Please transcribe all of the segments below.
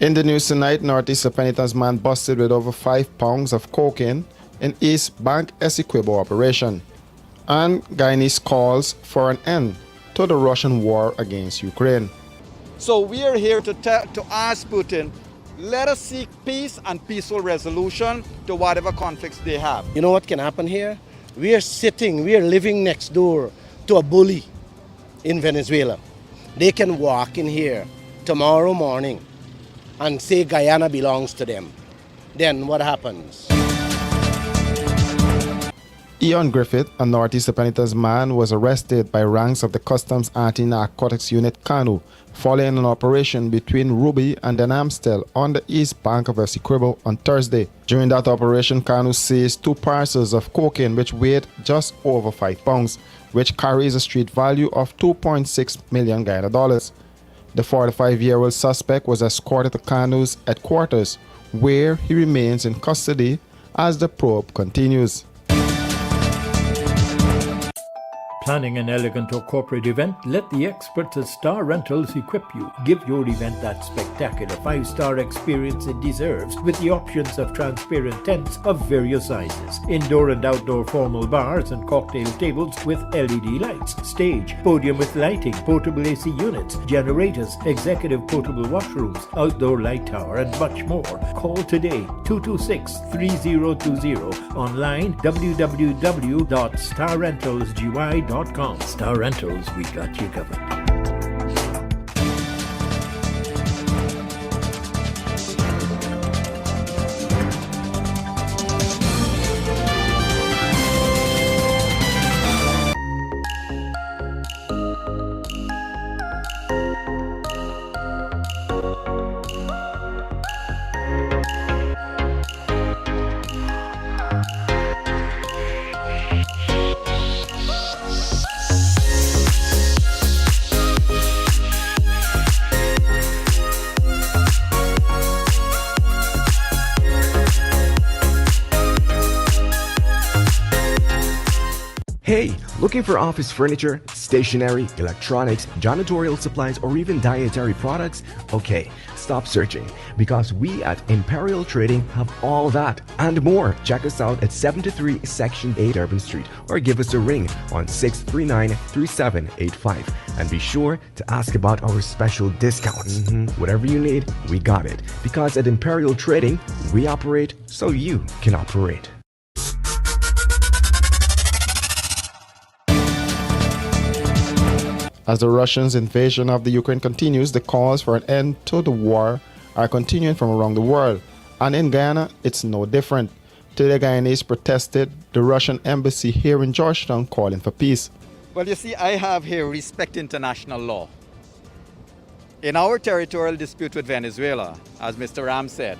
In the news tonight, Northeast Penitence man busted with over 5 pounds of cocaine in East Bank Essequibo operation. And Guyanese calls for an end to the Russian war against Ukraine. So we are here to ask Putin, let us seek peace and peaceful resolution to whatever conflicts they have. You know what can happen here? We are living next door to a bully in Venezuela. They can walk in here tomorrow morning and say Guyana belongs to them. Then what happens? Ian Griffith, a Northeast Penitence man, was arrested by ranks of the Customs Anti-Narcotics Unit KANU following an operation between Ruby and Den Amstel on the east bank of Essequibo on Thursday. During that operation, KANU seized 2 parcels of cocaine which weighed just over 5 pounds, which carries a street value of $2.6 million Guyana dollars. The 45-year-old suspect was escorted to KANU's headquarters, where he remains in custody as the probe continues. Planning an elegant or corporate event? Let the experts at Star Rentals equip you. Give your event that spectacular 5-star experience it deserves with the options of transparent tents of various sizes, indoor and outdoor formal bars and cocktail tables with LED lights, stage, podium with lighting, portable AC units, generators, executive portable washrooms, outdoor light tower and much more. Call today 226-3020, online www.starrentalsgy.com. Star Rentals, we got you covered. Hey, looking for office furniture, stationery, electronics, janitorial supplies, or even dietary products? Okay, stop searching, because we at Imperial Trading have all that and more. Check us out at 73 Section 8 Urban Street or give us a ring on 639-3785. And be sure to ask about our special discounts. Whatever you need, we got it. Because at Imperial Trading, we operate so you can operate. As the Russians' invasion of the Ukraine continues, the calls for an end to the war are continuing from around the world. And in Guyana, it's no different. Today, Guyanese protested the Russian embassy here in Georgetown calling for peace. Well, you see, I have here respect international law. In our territorial dispute with Venezuela, as Mr. Ram said,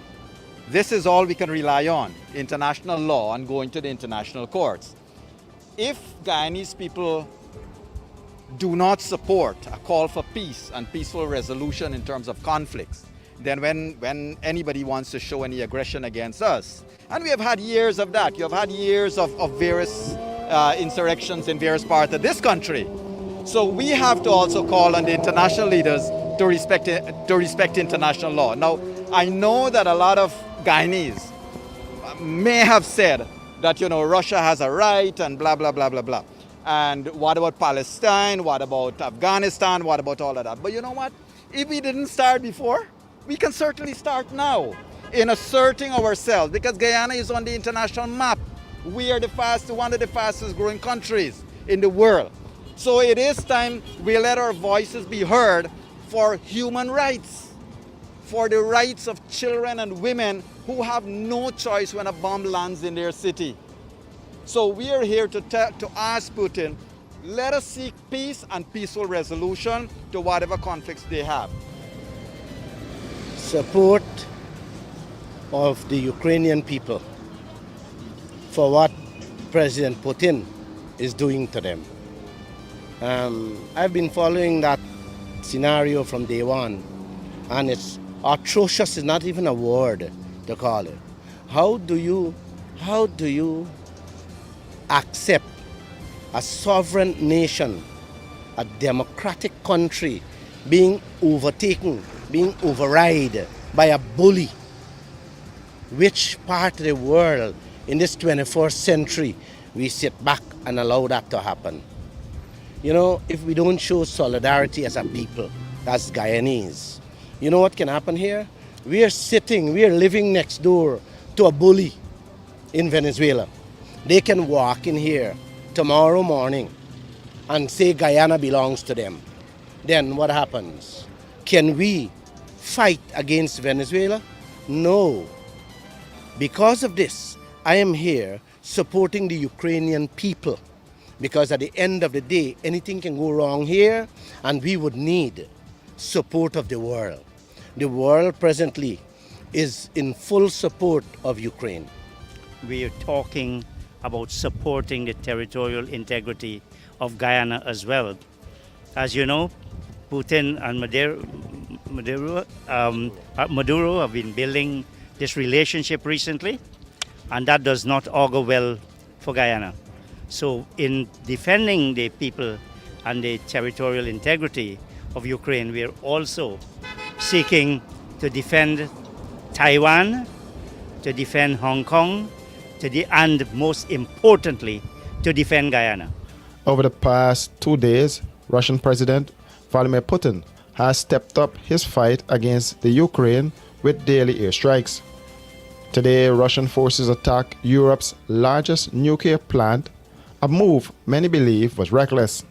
this is all we can rely on, international law and going to the international courts. If Guyanese people do not support a call for peace and peaceful resolution in terms of conflicts, then when anybody wants to show any aggression against us, and we have had years of that, you have had years of various insurrections in various parts of this country. So we have to also call on the international leaders to respect international law. Now, I know that a lot of Guyanese may have said that, Russia has a right and blah, blah, blah, blah, blah. And what about Palestine? What about Afghanistan? What about all of that? But you know what? If we didn't start before, we can certainly start now in asserting ourselves, because Guyana is on the international map. We are one of the fastest growing countries in the world. So it is time we let our voices be heard for human rights, for the rights of children and women who have no choice when a bomb lands in their city. So we are here to ask Putin, let us seek peace and peaceful resolution to whatever conflicts they have. Support of the Ukrainian people for what President Putin is doing to them. I've been following that scenario from day one, and it's atrocious is not even a word to call it. How do you accept a sovereign nation, a democratic country, being overtaken, being override by a bully. Which part of the world in this 21st century we sit back and allow that to happen? You know, if we don't show solidarity as a people, as Guyanese, you know what can happen here? We are living next door to a bully in Venezuela. They can walk in here tomorrow morning and say Guyana belongs to them. Then what happens? Can we fight against Venezuela? No. Because of this, I am here supporting the Ukrainian people, because at the end of the day, anything can go wrong here, and we would need support of the world. The world presently is in full support of Ukraine. We are talking about supporting the territorial integrity of Guyana as well. As you know, Putin and Maduro have been building this relationship recently, and that does not augur well for Guyana. So in defending the people and the territorial integrity of Ukraine, we are also seeking to defend Taiwan, to defend Hong Kong, and most importantly, to defend Guyana. Over the past 2 days, Russian President Vladimir Putin has stepped up his fight against the Ukraine with daily airstrikes. Today, Russian forces attacked Europe's largest nuclear plant, a move many believe was reckless.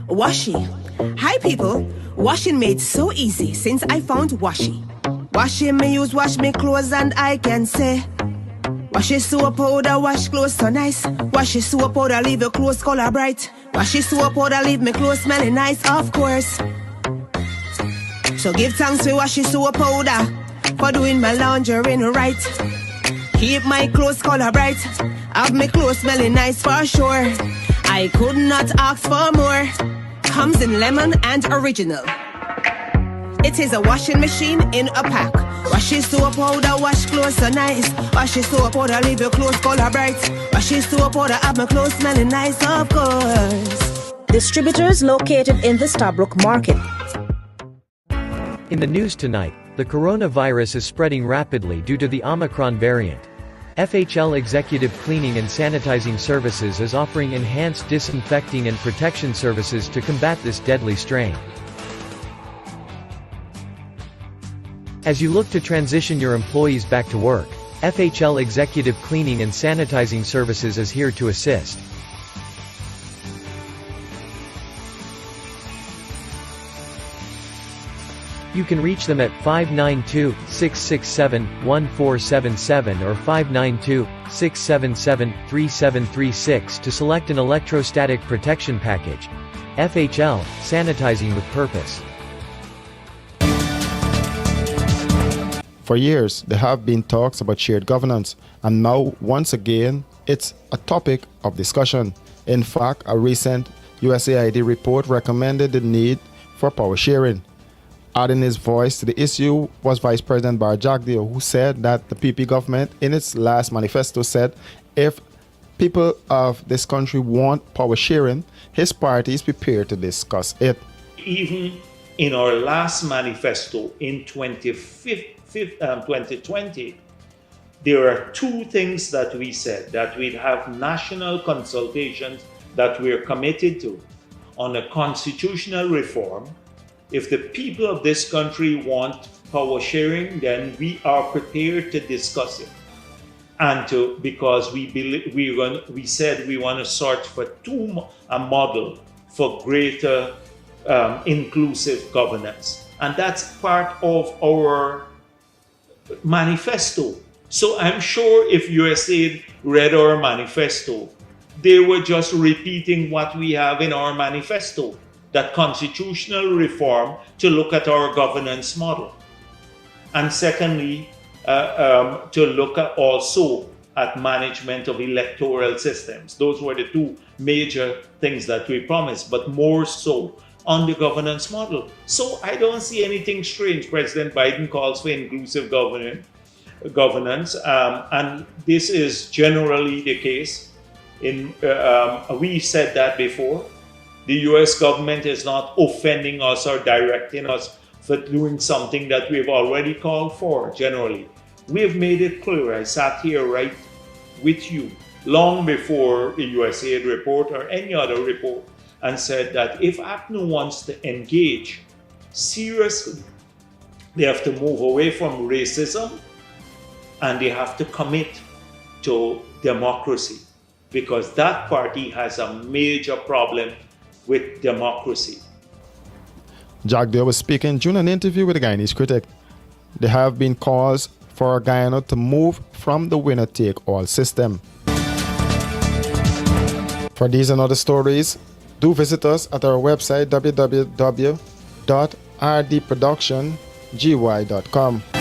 Washi. Hi people. Washing made so easy since I found Washi. Washi me use wash me clothes and I can say Washi soap powder wash clothes so nice. Washi soap powder leave your clothes color bright. Washi soap powder leave me clothes smelling nice, of course. So give thanks to Washi soap powder for doing my laundry right. Keep my clothes color bright, have my clothes smelling nice for sure. I could not ask for more. Comes in lemon and original. It is a washing machine in a pack. Washi soap powder wash clothes so nice. Washi soap powder leave your clothes color bright. Washi soap powder have my clothes smelling nice, of course. Distributors located in the Stabrook Market. In the news tonight, the coronavirus is spreading rapidly due to the Omicron variant. FHL Executive Cleaning and Sanitizing Services is offering enhanced disinfecting and protection services to combat this deadly strain. As you look to transition your employees back to work, FHL Executive Cleaning and Sanitizing Services is here to assist. You can reach them at 592-667-1477 or 592-677-3736 to select an electrostatic protection package. FHL, sanitizing with purpose. For years, there have been talks about shared governance, and now, once again, it's a topic of discussion. In fact, a recent USAID report recommended the need for power sharing. Adding his voice to the issue was Vice President Bar Jagdeo, who said that the PP government, in its last manifesto, said if people of this country want power sharing, his party is prepared to discuss it. Even in our last manifesto in 2020, there are two things that we said: that we'd have national consultations that we're committed to on a constitutional reform. If the people of this country want power sharing, then we are prepared to discuss it. And because we said we want to search for a model for greater inclusive governance. And that's part of our manifesto. So I'm sure if USAID read our manifesto, they were just repeating what we have in our manifesto, that constitutional reform to look at our governance model. And secondly, to look at also at management of electoral systems. Those were the two major things that we promised, but more so on the governance model. So I don't see anything strange. President Biden calls for inclusive governance, and this is generally the case. We said that before. The US government is not offending us or directing us for doing something that we've already called for generally. We have made it clear. I sat here right with you long before the USAID report or any other report and said that if ACNUR wants to engage seriously, they have to move away from racism and they have to commit to democracy, because that party has a major problem with democracy. Jack Deere was speaking during an interview with the Guyanese Critic. There have been calls for Guyana to move from the winner-take-all system. For these and other stories, do visit us at our website www.rdproductiongy.com.